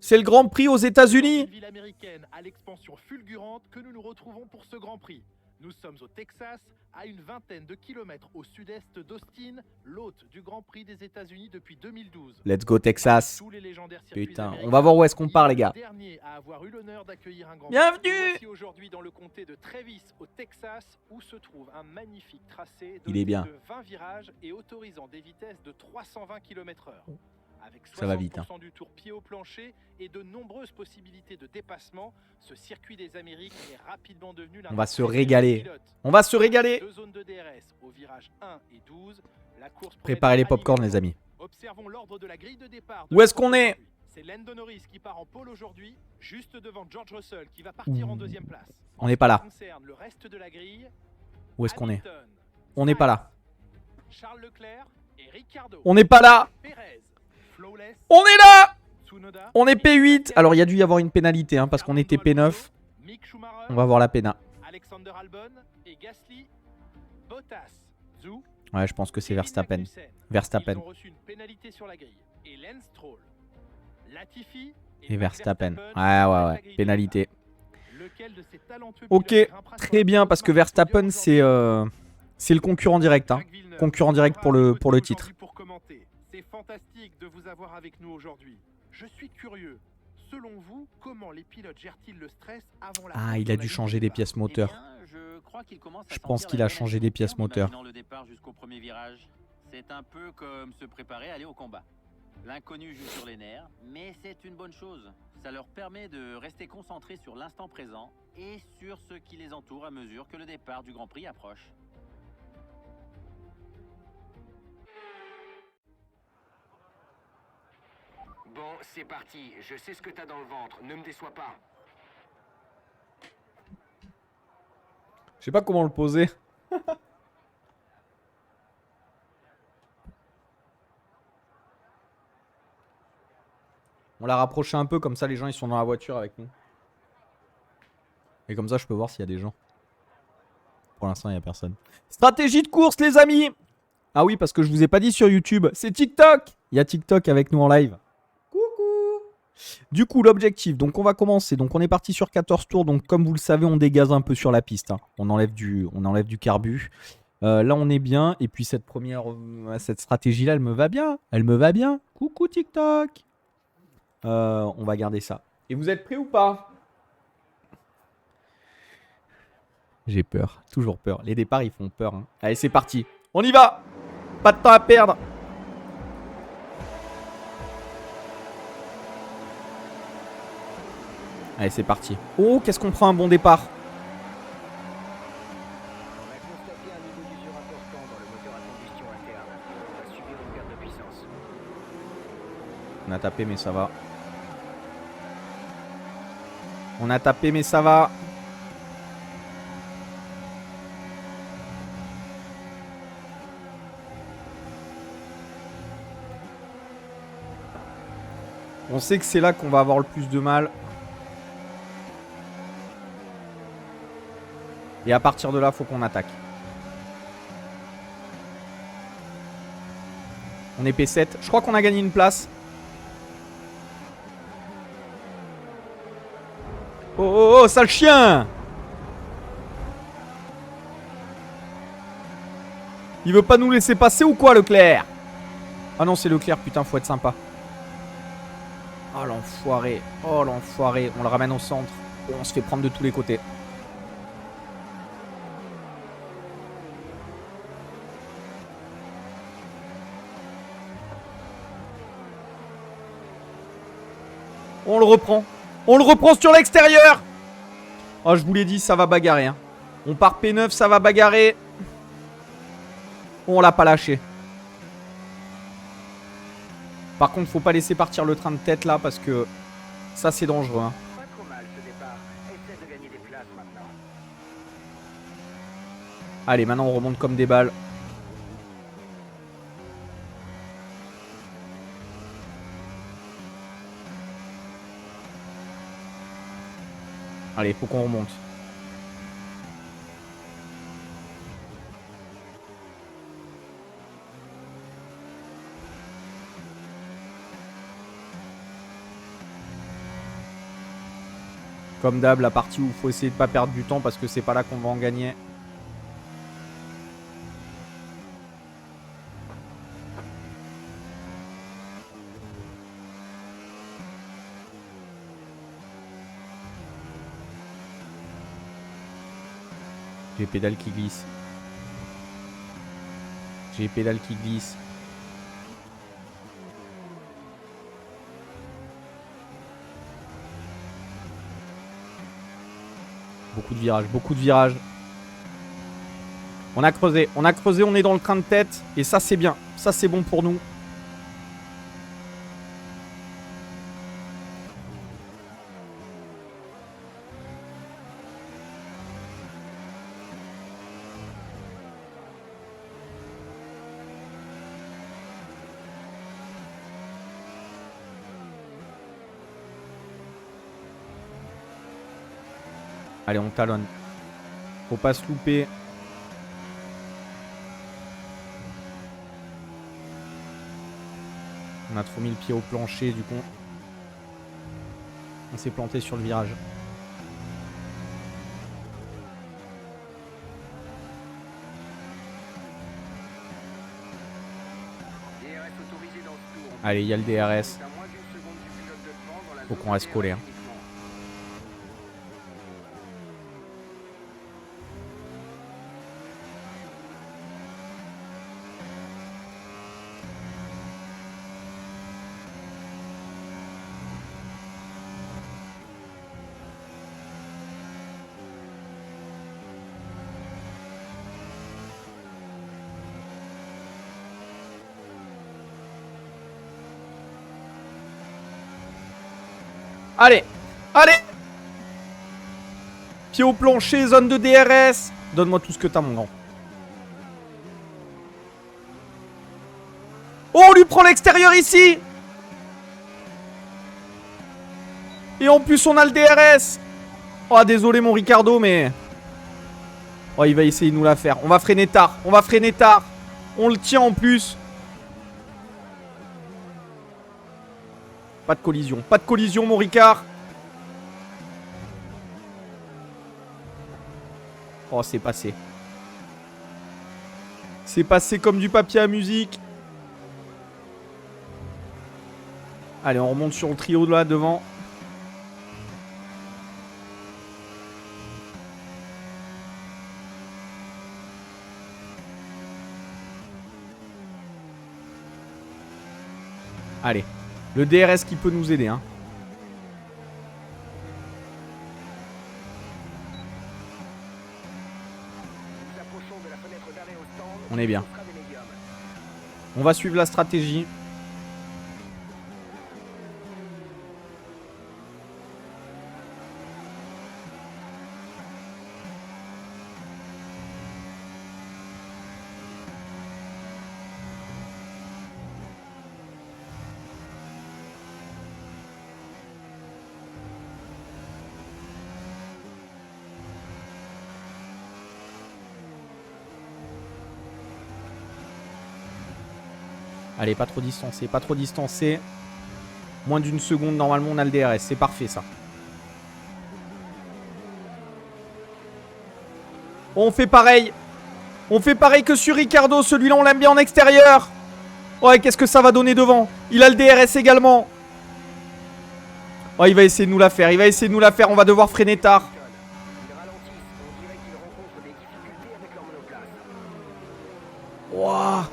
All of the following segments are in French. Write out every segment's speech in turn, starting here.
C'est le Grand Prix aux États-Unis. Une ville américaine à l'expansion fulgurante que nous nous retrouvons pour ce Grand Prix. Nous sommes au Texas, à une vingtaine de kilomètres au sud-est d'Austin, l'hôte du Grand Prix des États-Unis depuis 2012. Let's go Texas. Tous les légendaires circuits Putain, américains, on va voir où est-ce qu'on part, les gars. le dernier à avoir eu l'honneur d'accueillir un Grand Bienvenue. Prix. Nous voici aujourd'hui dans le comté de Travis, au Texas, où se trouve un magnifique tracé Il est bien. de 20 virages et autorisant des vitesses de 320 km/h. Avec 60% Ça va vite, hein. du tour pied au plancher et de nombreuses possibilités de dépassement, ce circuit des Amériques est rapidement devenu l'un On va des se préférés régaler. des pilotes. On va se régaler. Deux zones de DRS au virage 1 et 12. La course Préparez les promet popcorn, d'être les amis. Observons l'ordre de la grille de départ. Où est-ce qu'on est? C'est Lando Norris qui part en pole aujourd'hui, juste devant George Russell qui va partir en deuxième place. On n'est pas là. Concerne le reste de la grille. Où est-ce qu'on est? Hamilton, On n'est pas là. Charles Leclerc et Ricardo. On n'est pas là. Perez, Flawless, On est là. Tsunoda, On est P8. Alors, il y a dû y avoir une pénalité, hein, parce qu'on était P9. Mick Schumacher, On va voir la péna. Alexander Albon et Gasly, Bottas, Zhou, Ouais, je pense que c'est Kevin Verstappen. Magnussen. Verstappen. Ils ont reçu une pénalité sur la grille. Et Lance Stroll, Latifi Et Max Verstappen. complètent Ouais, la ouais. grille de Pénalité. départ. Lequel de ces talentueux Ok, pilotes grimpera sur très la bien, pole parce que marquée Verstappen, aujourd'hui c'est le concurrent direct. Hein. Jacques Villeneuve Concurrent direct sera pour à le mes côtés titre. aujourd'hui pour commenter. C'est fantastique de vous avoir avec nous aujourd'hui. Je suis curieux. Selon vous, comment les pilotes gèrent-ils le stress avant la Ah, course il dans a la dû ligne changer de des départ? pièces moteurs. Je crois qu'il commence à Je pense sentir qu'il la a changé des pièces pénalité en moteurs. imaginant le départ jusqu'au premier virage. C'est un peu comme se préparer à aller au combat. L'inconnu joue sur les nerfs, mais c'est une bonne chose. Ça leur permet de rester concentrés sur l'instant présent et sur ce qui les entoure à mesure que le départ du Grand Prix approche. Bon, c'est parti. Je sais ce que t'as dans le ventre. Ne me déçois pas. Je sais pas comment le poser. On l'a rapproché un peu, comme ça les gens ils sont dans la voiture avec nous. Et comme ça je peux voir s'il y a des gens. Pour l'instant il n'y a personne. Stratégie de course les amis. Ah oui, parce que je vous ai pas dit sur YouTube, c'est TikTok. Il y a TikTok avec nous en live. Coucou. Du coup l'objectif, donc on va commencer. Donc on est parti sur 14 tours. Donc comme vous le savez on dégaze un peu sur la piste, hein. On enlève du carbu. Là on est bien. Et puis cette stratégie là elle me va bien. Elle me va bien. Coucou TikTok. On va garder ça. Et vous êtes prêts ou pas? J'ai peur, toujours peur. Les départs ils font peur, hein. Allez c'est parti. On y va. Pas de temps à perdre. Allez c'est parti. Oh qu'est-ce qu'on prend un bon départ. On a constaté un niveau d'usure important dans le moteur à combustion interne. On va subir une perte de puissance. On a tapé mais ça va. On a tapé mais ça va. On sait que c'est là qu'on va avoir le plus de mal. Et à partir de là, faut qu'on attaque. On est P7. Je crois qu'on a gagné une place. Oh, oh, oh, sale chien! Il veut pas nous laisser passer ou quoi, Leclerc? Ah non, c'est Leclerc, putain, faut être sympa. Oh l'enfoiré. Oh l'enfoiré. On le ramène au centre. On se fait prendre de tous les côtés. On le reprend. On le reprend sur l'extérieur. Oh, je vous l'ai dit, ça va bagarrer, hein. On part P9, ça va bagarrer. On l'a pas lâché. Par contre, faut pas laisser partir le train de tête là parce que ça c'est dangereux, hein. Pas trop mal ce départ. Essaie de gagner des places maintenant. Allez, maintenant on remonte comme des balles. Allez, faut qu'on remonte. Comme d'hab, la partie où il faut essayer de pas perdre du temps parce que c'est pas là qu'on va en gagner. J'ai les pédales qui glissent. J'ai les pédales qui glissent. Beaucoup de virages, beaucoup de virages. On a creusé, on est dans le train de tête. Et ça, c'est bien. Ça, c'est bon pour nous. Allez, on talonne. Faut pas se louper. On a trop mis le pied au plancher, du coup. On s'est planté sur le virage. Allez, il y a le DRS. Faut qu'on reste collé. Hein. Allez, allez. Pied au plancher, zone de DRS. Donne-moi tout ce que t'as, mon grand. Oh, on lui prend l'extérieur ici. Et en plus, on a le DRS. Oh, désolé, mon Ricardo, mais... Oh, il va essayer de nous la faire. On va freiner tard. On va freiner tard. On le tient en plus. Pas de collision. Pas de collision, mon Ricard. Oh, c'est passé. C'est passé comme du papier à musique. Allez, on remonte sur le trio là devant. Allez. Le DRS qui peut nous aider, hein. On est bien. On va suivre la stratégie. Allez, pas trop distancé, pas trop distancé. Moins d'une seconde, normalement, on a le DRS. C'est parfait, ça. On fait pareil. On fait pareil que sur Ricardo. Celui-là, on l'aime bien en extérieur. Ouais, qu'est-ce que ça va donner devant? Il a le DRS également. Oh, il va essayer de nous la faire. Il va essayer de nous la faire. On va devoir freiner tard. Wouah.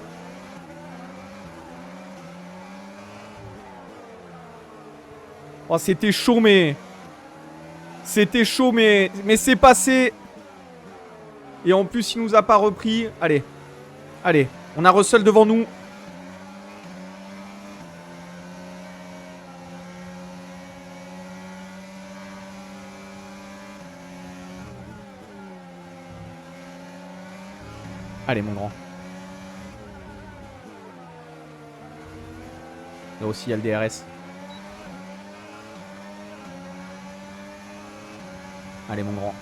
Oh, c'était chaud, mais... C'était chaud, mais c'est passé. Et en plus, il nous a pas repris. Allez. Allez. On a Russell devant nous. Allez, mon grand. Là aussi, il y a le DRS. Allez, mon grand.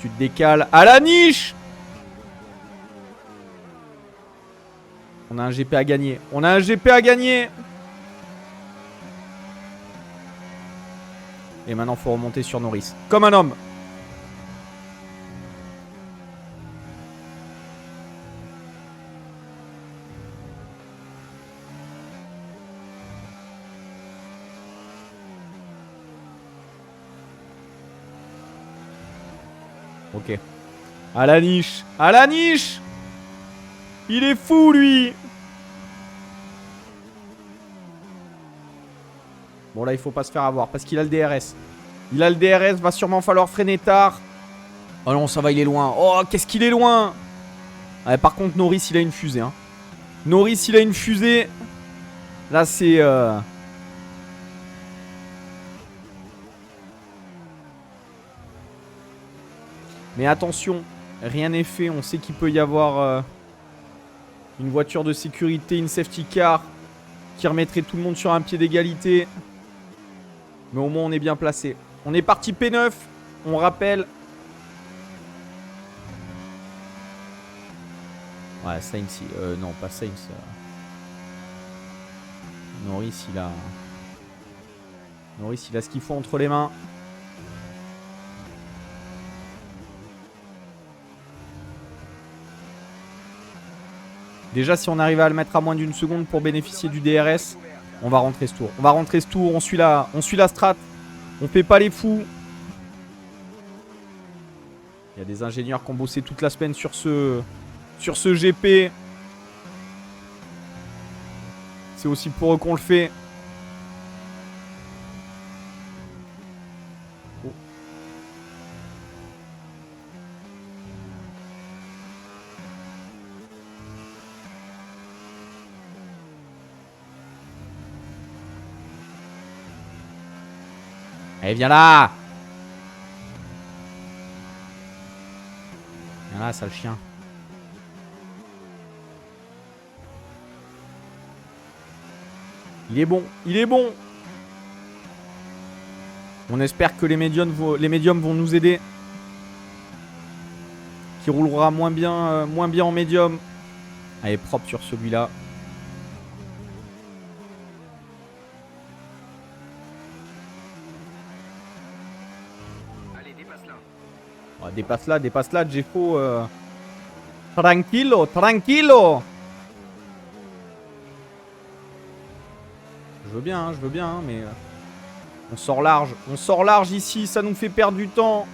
Tu te décales. À la niche! On a un GP à gagner. On a un GP à gagner. Et maintenant, faut remonter sur Norris. Comme un homme. Ok. À la niche. À la niche. Il est fou, lui. Bon, là, il faut pas se faire avoir parce qu'il a le DRS. Il a le DRS. Va sûrement falloir freiner tard. Oh non, ça va, il est loin. Oh, qu'est-ce qu'il est loin. Ouais, par contre, Norris, il a une fusée. Hein. Norris, il a une fusée. Là, c'est... Mais attention, rien n'est fait. On sait qu'il peut y avoir une voiture de sécurité, une safety car qui remettrait tout le monde sur un pied d'égalité. Mais au moins, on est bien placé. On est parti P9. On rappelle. Ouais, Sainz. Non, pas Sainz. Norris, il a... Norris, il a ce qu'il faut entre les mains. Déjà, si on arrive à le mettre à moins d'une seconde pour bénéficier du DRS, on va rentrer ce tour. On va rentrer ce tour, on suit la strat. On fait pas les fous. Il y a des ingénieurs qui ont bossé toute la semaine sur ce GP. C'est aussi pour eux qu'on le fait. Oh. Allez, viens là. Viens là, sale chien. Il est bon, il est bon. On espère que les médiums vont nous aider. Qui roulera moins bien en médium. Allez, propre sur celui-là. Allez, dépasse-la. Oh, dépasse-la, Jeffo. Tranquillo, tranquillo. Je veux bien, hein, mais... On sort large ici, ça nous fait perdre du temps.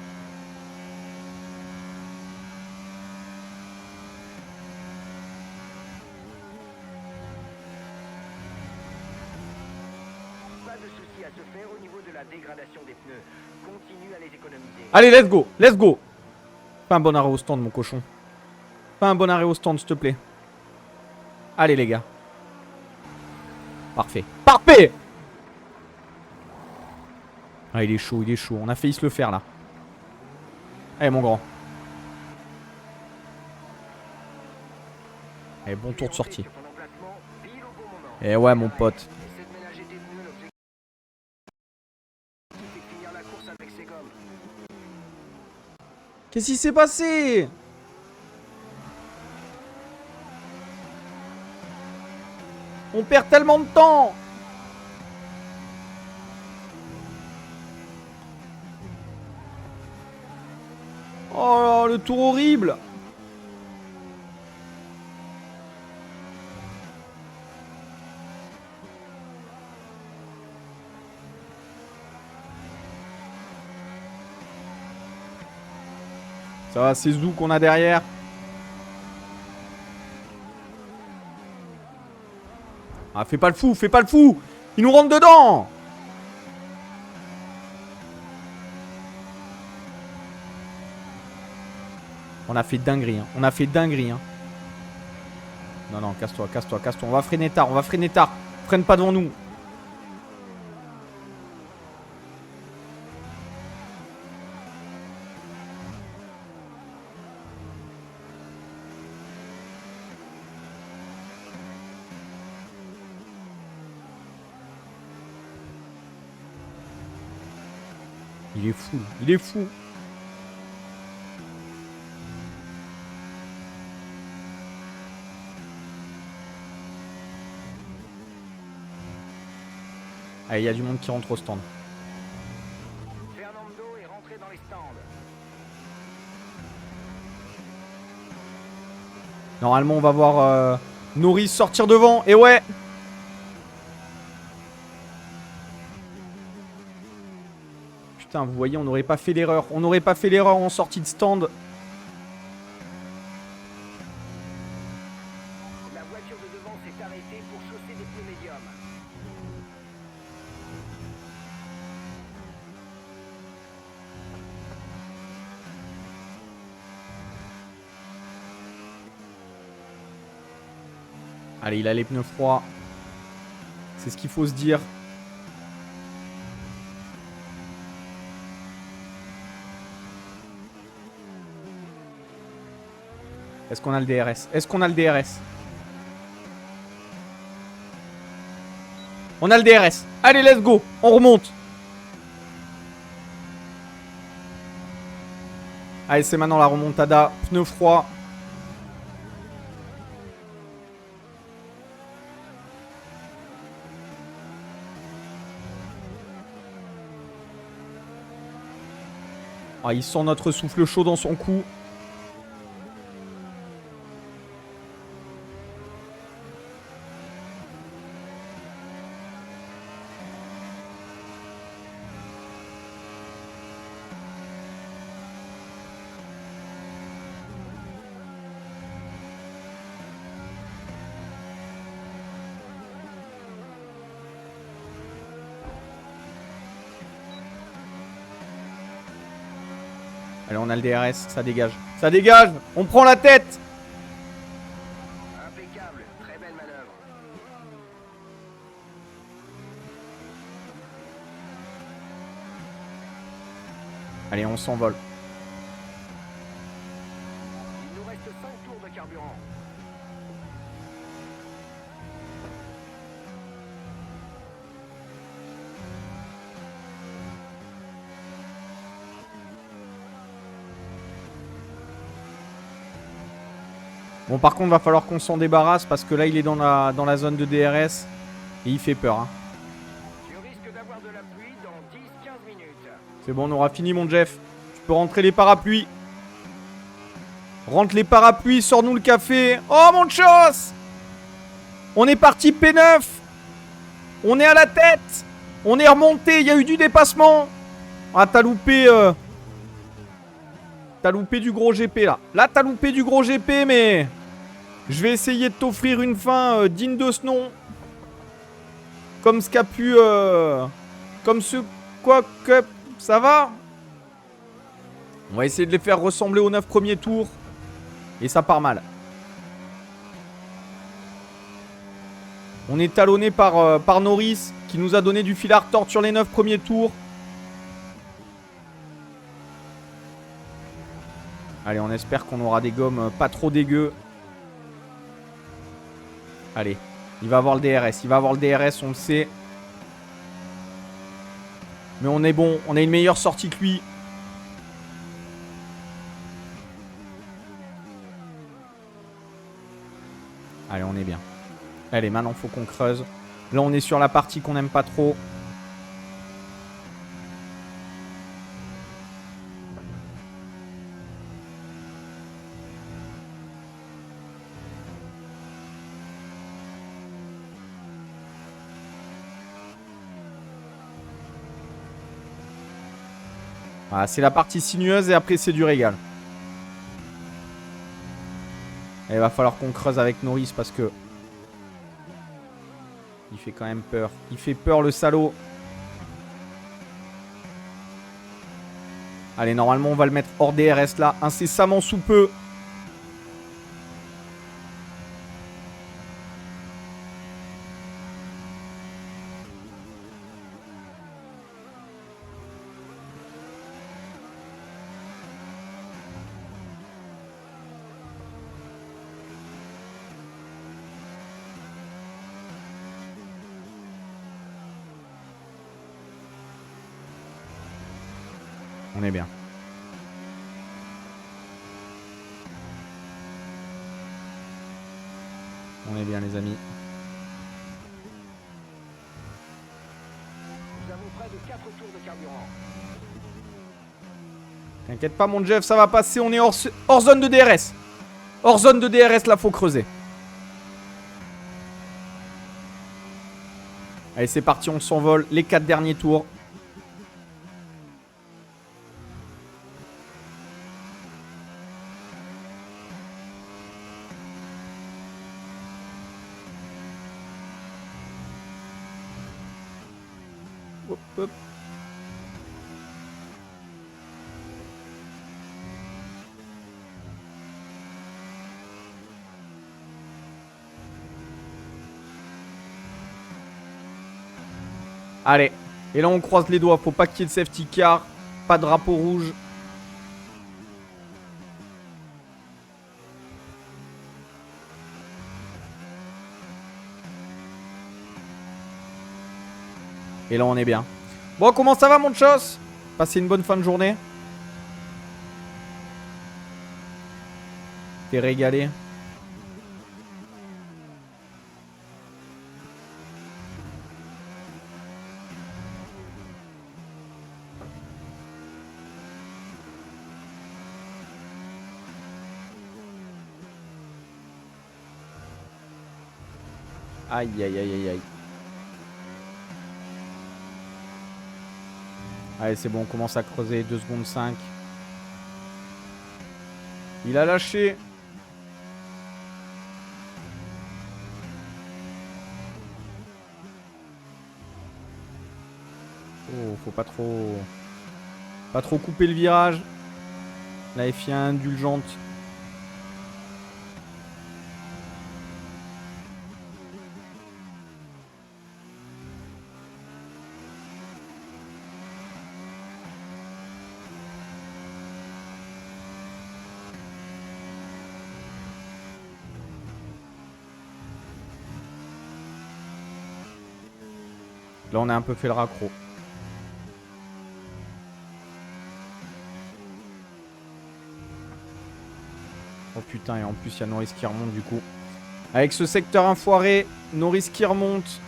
Pas de souci à se faire au niveau de la dégradation des pneus. Continue à les économiser. Allez, let's go, let's go. Fais un bon arrêt au stand, mon cochon. Fais un bon arrêt au stand, s'il te plaît. Allez, les gars. Parfait. Parfait. Ah, il est chaud, il est chaud. On a failli se le faire, là. Allez, mon grand. Allez, bon tour de sortie. Eh ouais, mon pote. Qu'est-ce qui s'est passé? On perd tellement de temps. Oh, le tour horrible. Ça va, c'est Zou qu'on a derrière. Ah, fais pas le fou, fais pas le fou. Il nous rentre dedans. On a fait dinguerie, hein. On a fait dinguerie, hein. Non, non, casse-toi, casse-toi, casse-toi. On va freiner tard, on va freiner tard. Freine pas devant nous. Il est fou, il est fou. Allez, il y a du monde qui rentre au stand. commando et rentrez dans les stands. Normalement, on va voir Norris sortir devant. Et ouais. Putain, vous voyez, on n'aurait pas fait l'erreur. On n'aurait pas fait l'erreur en sortie de stand. La voiture de devant s'est arrêtée pour chausser des pneus médiums. Allez, il a les pneus froids. C'est ce qu'il faut se dire. Est-ce qu'on a le DRS? Est-ce qu'on a le DRS? On a le DRS. Allez, let's go. On remonte. Allez, c'est maintenant la remontada. Pneus froids. Ah, il sent notre souffle chaud dans son cou. Allez, on a le DRS, ça dégage. Ça dégage. On prend la tête. Impeccable, très belle manœuvre. Allez, on s'envole. Il nous reste 5 tours de carburant. Bon, par contre, va falloir qu'on s'en débarrasse parce que là, il est dans la zone de DRS et il fait peur. Hein. Tu risques d'avoir de la pluie dans 10-15 minutes. C'est bon, on aura fini, mon Jeff. Tu peux rentrer les parapluies. Rentre les parapluies, sors-nous le café. Oh, mon chos! On est parti P9. On est à la tête. On est remonté, il y a eu du dépassement. Ah, t'as loupé... T'as loupé du gros GP, là. Là, t'as loupé du gros GP, mais... Je vais essayer de t'offrir une fin digne de ce nom. Comme ce qu'a pu... Comme ce... Quoi que... Ça va? On va essayer de les faire ressembler aux 9 premiers tours. Et ça part mal. On est talonné par Norris, qui nous a donné du fil à retordre sur les 9 premiers tours. Allez, on espère qu'on aura des gommes pas trop dégueu. Allez, il va avoir le DRS. Il va avoir le DRS, on le sait. Mais on est bon. On a une meilleure sortie que lui. Allez, on est bien. Allez, maintenant, faut qu'on creuse. Là, on est sur la partie qu'on n'aime pas trop. Voilà, c'est la partie sinueuse et après c'est du régal. Et il va falloir qu'on creuse avec Norris parce que... Il fait quand même peur. Il fait peur le salaud. Allez, normalement on va le mettre hors DRS là, incessamment sous peu. On est bien. On est bien les amis. Nous avons près de 4 tours de carburant. T'inquiète pas mon Jeff, ça va passer, on est hors zone de DRS. Hors zone de DRS, là faut creuser. Allez c'est parti, on s'envole, les 4 derniers tours. Hop, hop. Allez, et là on croise les doigts, faut pas qu'il y ait de safety car, pas de drapeau rouge. Et là on est bien. Bon, comment ça va mon chos? Passez une bonne fin de journée. T'es régalé. Aïe aïe aïe aïe aïe. Allez c'est bon, on commence à creuser. 2 secondes 5. Il a lâché. Oh, faut pas trop couper le virage. La F1 indulgente. Là, on a un peu fait le raccro. Oh putain, et en plus, il y a Norris qui remonte du coup. Avec ce secteur enfoiré, Norris qui remonte.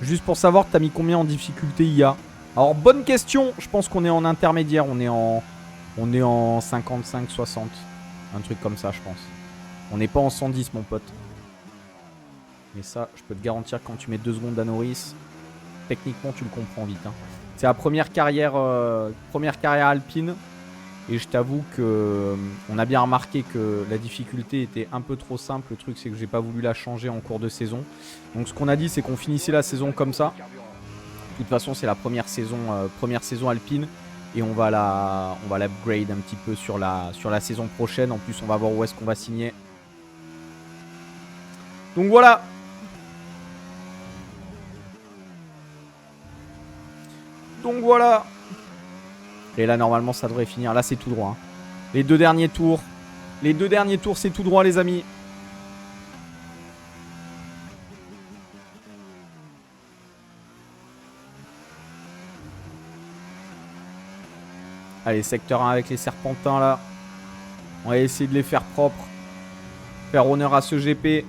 Juste pour savoir, t'as mis combien en difficulté IA? Alors, bonne question. Je pense qu'on est en intermédiaire. On est en 55-60. Un truc comme ça, je pense. On n'est pas en 110, mon pote. Mais ça, je peux te garantir que quand tu mets 2 secondes à Norris, techniquement, tu le comprends vite. Hein. C'est la première carrière alpine. Et je t'avoue que on a bien remarqué que la difficulté était un peu trop simple. Le truc, c'est que j'ai pas voulu la changer en cours de saison. Donc, ce qu'on a dit, c'est qu'on finissait la saison comme ça. De toute façon, c'est la première saison alpine. Et on va l'upgrade un petit peu sur la saison prochaine. En plus, on va voir où est-ce qu'on va signer. Donc voilà. Et là, normalement, ça devrait finir. Là, c'est tout droit. Hein. Les 2 derniers tours. C'est tout droit, les amis. Allez, secteur 1 avec les serpentins là. On va essayer de les faire propres. Faire honneur à ce GP.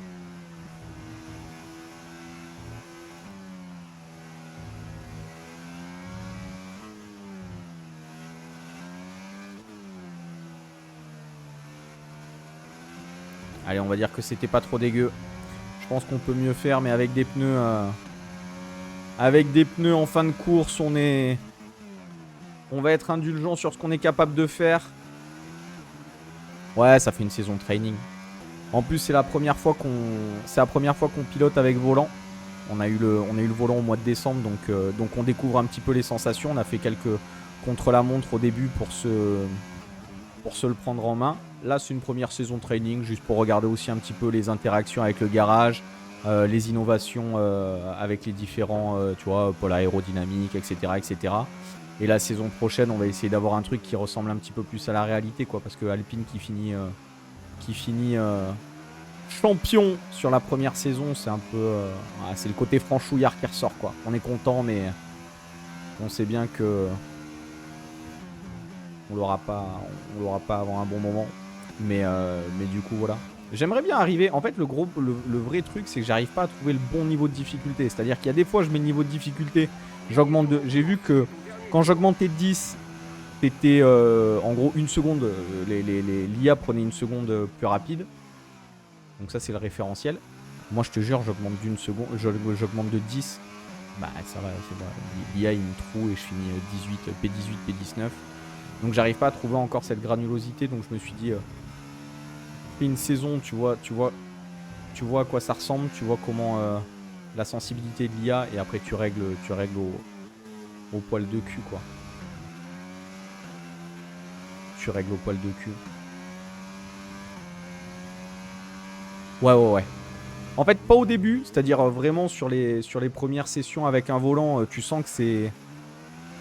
Allez, on va dire que c'était pas trop dégueu. Je pense qu'on peut mieux faire, mais avec des pneus... avec des pneus en fin de course, on va être indulgent sur ce qu'on est capable de faire. Ouais, ça fait une saison de training. En plus, c'est la première fois qu'on pilote avec volant. On a eu le volant au mois de décembre, donc on découvre un petit peu les sensations. On a fait quelques contre-la-montre au début pour se le prendre en main. Là, c'est une première saison de training, juste pour regarder aussi un petit peu les interactions avec le garage, les innovations avec les différents, pôles aérodynamiques, etc., etc. Et la saison prochaine, on va essayer d'avoir un truc qui ressemble un petit peu plus à la réalité, quoi, parce que Alpine qui finit champion sur la première saison, c'est un peu, c'est le côté franchouillard qui ressort, quoi. On est content, mais on sait bien que on l'aura pas avant un bon moment. Mais du coup, voilà. J'aimerais bien arriver. En fait, le vrai truc, c'est que j'arrive pas à trouver le bon niveau de difficulté. C'est-à-dire qu'il y a des fois, je mets le niveau de difficulté, j'augmente de. J'ai vu que quand j'augmentais de 10, c'était en gros une seconde. L'IA prenait une seconde plus rapide. Donc, ça, c'est le référentiel. Moi, je te jure, j'augmente d'une seconde. J'augmente de 10. Bah, ça va, c'est bon. L'IA, il me trouve et je finis 18, P18, P19. Donc, j'arrive pas à trouver encore cette granulosité. Donc, je me suis dit. Une saison, tu vois à quoi ça ressemble, tu vois comment la sensibilité de l'IA et après tu règles au poil de cul quoi. Tu règles au poil de cul. Ouais. En fait pas au début, c'est-à-dire vraiment sur les premières sessions avec un volant, tu sens que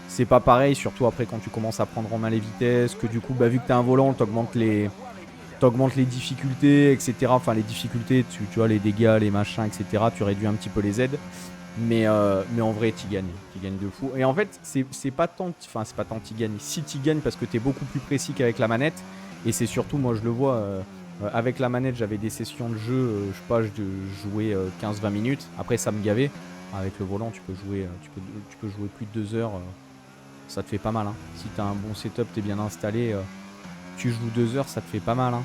c'est pas pareil, surtout après quand tu commences à prendre en main les vitesses, que du coup bah vu que t'as un volant, t'augmentes les difficultés, etc. Enfin, les difficultés, tu vois, les dégâts, les machins, etc. Tu réduis un petit peu les aides. Mais en vrai, tu gagnes de fou. Et en fait, c'est pas tant tu gagnes. Si tu gagnes parce que tu es beaucoup plus précis qu'avec la manette. Et c'est surtout, moi, je le vois, avec la manette, j'avais des sessions de jeu, je sais pas, je jouais 15-20 minutes. Après, ça me gavait. Avec le volant, tu peux jouer plus de 2 heures. Ça te fait pas mal. Hein. Si tu as un bon setup, tu es bien installé. Tu joues 2 heures, ça te fait pas mal. Hein.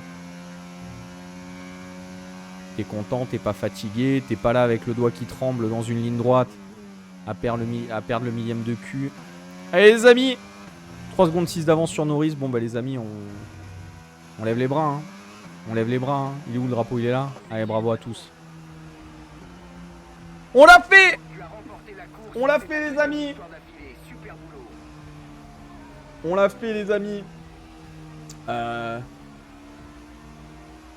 T'es content, t'es pas fatigué, t'es pas là avec le doigt qui tremble dans une ligne droite à perdre le millième de cul. Allez les amis, 3 secondes 6 d'avance sur Norris. Bon bah les amis, on lève les bras. Hein. On lève les bras. Hein. Il est où le drapeau? Il est là. Allez, bravo à tous. On l'a fait. On l'a fait les amis. On l'a fait les amis.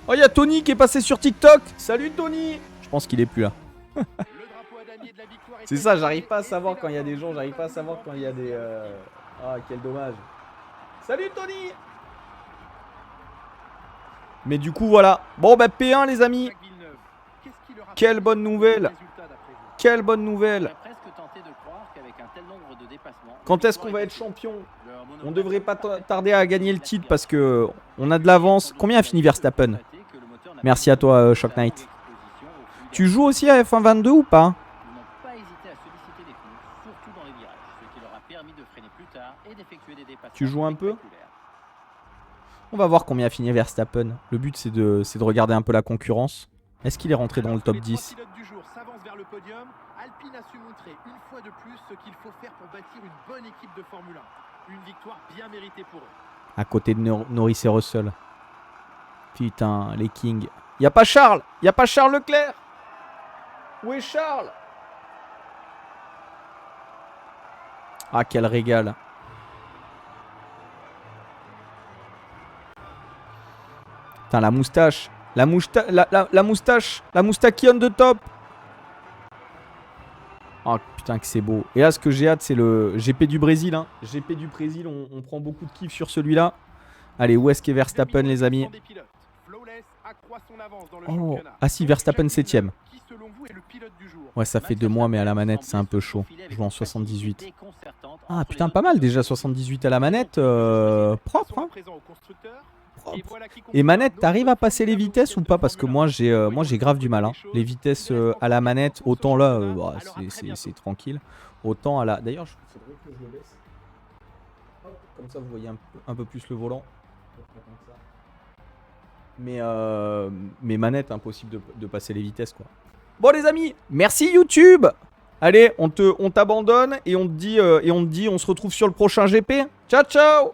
Oh, il y a Tony qui est passé sur TikTok. Salut Tony. Je pense qu'il est plus là. C'est ça, j'arrive pas à savoir quand il y a des gens. J'arrive pas à savoir quand il y a des... Ah, quel dommage. Salut Tony. Mais du coup, voilà. Bon, bah P1 les amis. Quelle bonne nouvelle. Quelle bonne nouvelle. Quand est-ce qu'on va être champion? On devrait pas tarder à gagner le titre parce que on a de l'avance. Combien a fini Verstappen? Merci à toi Shock Knight. Tu joues aussi à F1 22 ou pas? Tu joues un peu? On va voir combien a fini Verstappen. Le but c'est de regarder un peu la concurrence. Est-ce qu'il est rentré dans le top 10? Alpine a su montrer une fois de plus ce qu'il faut faire pour bâtir une bonne équipe de Formule 1. Une victoire bien méritée pour eux. À côté de Norris et Russell. Putain, les Kings. Y'a pas Charles. Y'a pas Charles Leclerc. Où est Charles? Ah, quel régal. Putain, la moustache. La moustache. La moustachionne de top. Oh putain que c'est beau. Et là ce que j'ai hâte c'est le GP du Brésil. Hein. GP du Brésil, on prend beaucoup de kiff sur celui-là. Allez, où est-ce qu'est Verstappen les amis? Oh. Ah si, Verstappen 7ème. Ouais ça fait 2 mois mais à la manette c'est un peu chaud. Je joue en 78. Ah putain pas mal déjà 78 à la manette. Propre hein. Et manette, t'arrives à passer les vitesses ou pas? Parce que moi j'ai grave du mal. Hein. Les vitesses à la manette, autant là, bah, c'est tranquille. Autant à la... D'ailleurs, il faudrait que je le baisse. Hop, comme ça, vous voyez un peu plus le volant. Mais manette, impossible de passer les vitesses, quoi. Bon les amis, merci YouTube. Allez, on t'abandonne et on te dit, on se retrouve sur le prochain GP. Ciao, ciao.